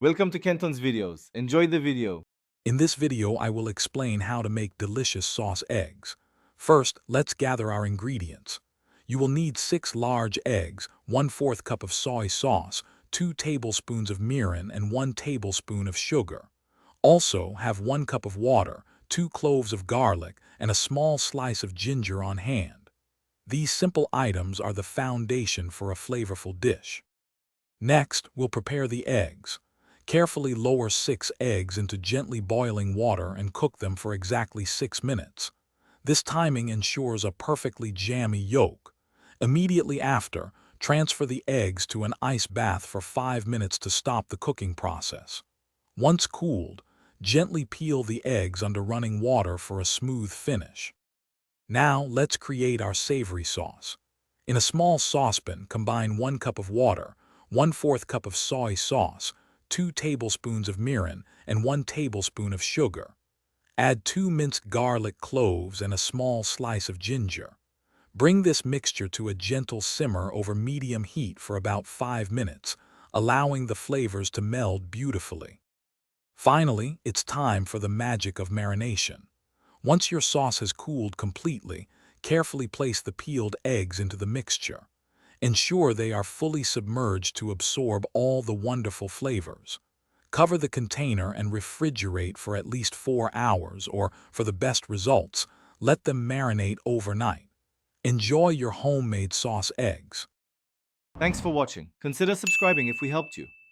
Welcome to Kenton's videos. Enjoy the video. In this video, I will explain how to make delicious sauce eggs. First, let's gather our ingredients. You will need 6 large eggs, 1/4 cup of soy sauce, 2 tablespoons of mirin, and 1 tablespoon of sugar. Also, have 1 cup of water, 2 cloves of garlic, and a small slice of ginger on hand. These simple items are the foundation for a flavorful dish. Next, we'll prepare the eggs. Carefully lower 6 eggs into gently boiling water and cook them for exactly 6 minutes. This timing ensures a perfectly jammy yolk. Immediately after, transfer the eggs to an ice bath for 5 minutes to stop the cooking process. Once cooled, gently peel the eggs under running water for a smooth finish. Now, let's create our savory sauce. In a small saucepan, combine 1 cup of water, 1/4 cup of soy sauce, 2 tablespoons of mirin, and 1 tablespoon of sugar. Add 2 minced garlic cloves and a small slice of ginger. Bring this mixture to a gentle simmer over medium heat for about 5 minutes, allowing the flavors to meld beautifully. Finally, it's time for the magic of marination. Once your sauce has cooled completely, carefully place the peeled eggs into the mixture. Ensure they are fully submerged to absorb all the wonderful flavors. Cover the container and refrigerate for at least 4 hours, or for the best results, let them marinate overnight. Enjoy your homemade sauce eggs. Thanks for watching. Consider subscribing if we helped you.